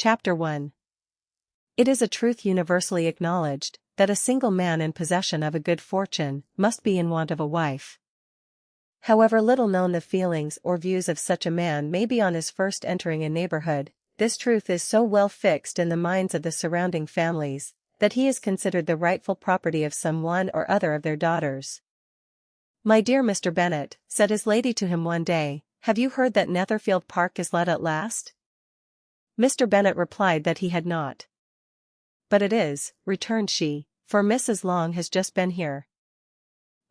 Chapter 1. It is a truth universally acknowledged, that a single man in possession of a good fortune must be in want of a wife. However little known the feelings or views of such a man may be on his first entering a neighborhood, this truth is so well fixed in the minds of the surrounding families, that he is considered the rightful property of some one or other of their daughters. "My dear Mr. Bennet," said his lady to him one day, "have you heard that Netherfield Park is let at last?" Mr. Bennet replied that he had not. "But it is," returned she, "for Mrs. Long has just been here.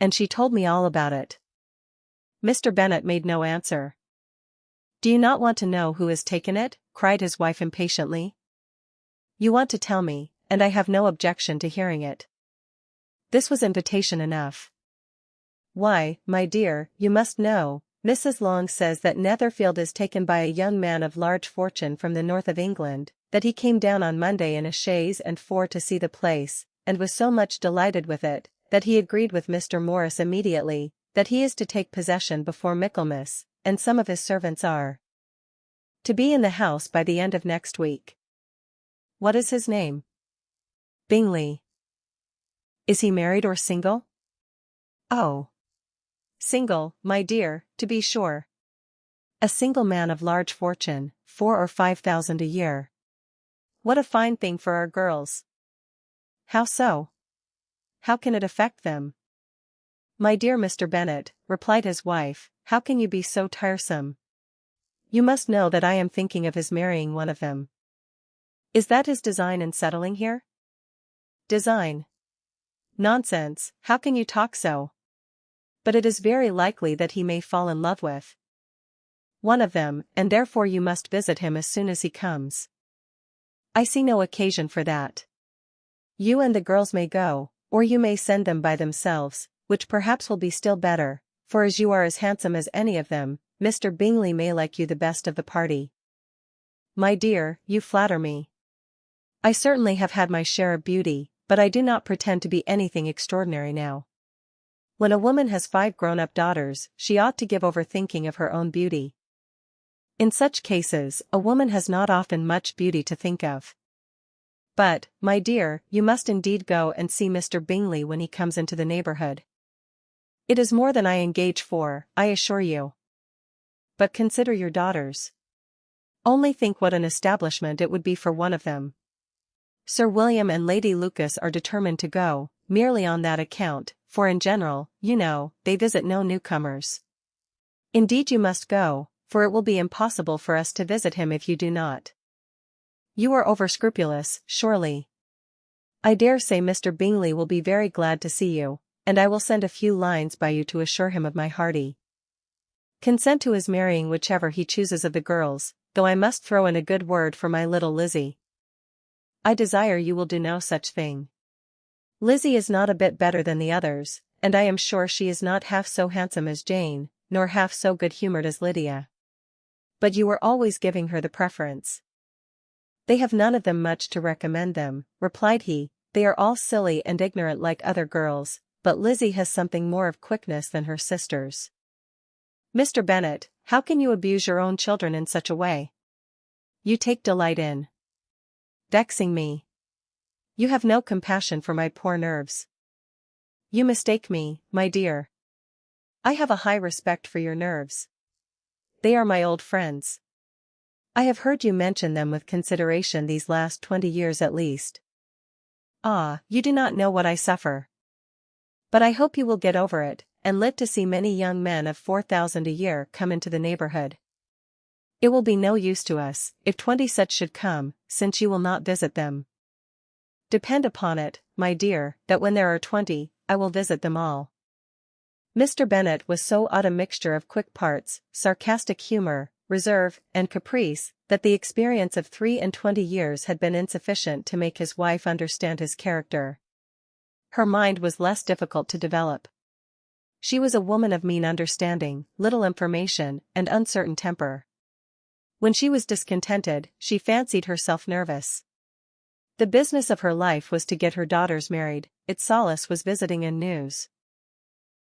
And she told me all about it." Mr. Bennet made no answer. "Do you not want to know who has taken it?" cried his wife impatiently. "You want to tell me, and I have no objection to hearing it." This was invitation enough. "Why, my dear, you must know, Mrs. Long says that Netherfield is taken by a young man of large fortune from the north of England, that he came down on Monday in a chaise and four to see the place, and was so much delighted with it, that he agreed with Mr. Morris immediately, that he is to take possession before Michaelmas, and some of his servants are to be in the house by the end of next week." "What is his name?" "Bingley." "Is he married or single?" "Oh. Single, my dear, to be sure. A single man of large fortune, 4,000 or 5,000 a year. What a fine thing for our girls." "How so? How can it affect them?" "My dear Mr. Bennet," replied his wife, "how can you be so tiresome? You must know that I am thinking of his marrying one of them." "Is that his design in settling here?" "Design? Nonsense, how can you talk so? But it is very likely that he may fall in love with one of them, and therefore you must visit him as soon as he comes." "I see no occasion for that. You and the girls may go, or you may send them by themselves, which perhaps will be still better, for as you are as handsome as any of them, Mr. Bingley may like you the best of the party." "My dear, you flatter me. I certainly have had my share of beauty, but I do not pretend to be anything extraordinary now. When a woman has 5 grown-up daughters, she ought to give over thinking of her own beauty. In such cases, a woman has not often much beauty to think of. But, my dear, you must indeed go and see Mr. Bingley when he comes into the neighborhood. It is more than I engage for, I assure you. But consider your daughters. Only think what an establishment it would be for one of them. Sir William and Lady Lucas are determined to go, merely on that account, for in general, you know, they visit no newcomers. Indeed you must go, for it will be impossible for us to visit him if you do not. You are over-scrupulous, surely. I dare say Mr. Bingley will be very glad to see you, and I will send a few lines by you to assure him of my hearty consent to his marrying whichever he chooses of the girls, though I must throw in a good word for my little Lizzie. I desire you will do no such thing. Lizzie is not a bit better than the others, and I am sure she is not half so handsome as Jane, nor half so good-humored as Lydia. But you are always giving her the preference." "They have none of them much to recommend them," replied he, "they are all silly and ignorant like other girls, but Lizzie has something more of quickness than her sisters." "Mr. Bennet, how can you abuse your own children in such a way? You take delight in vexing me. You have no compassion for my poor nerves." "You mistake me, my dear. I have a high respect for your nerves. They are my old friends. I have heard you mention them with consideration these last 20 years at least. Ah, you do not know what I suffer. But I hope you will get over it, and live to see many young men of 4,000 a year come into the neighborhood. It will be no use to us, if 20 such should come, since you will not visit them. Depend upon it, my dear, that when there are 20, I will visit them all." Mr. Bennet was so odd a mixture of quick parts, sarcastic humor, reserve, and caprice, that the experience of 23 years had been insufficient to make his wife understand his character. Her mind was less difficult to develop. She was a woman of mean understanding, little information, and uncertain temper. When she was discontented, she fancied herself nervous. The business of her life was to get her daughters married, its solace was visiting and news.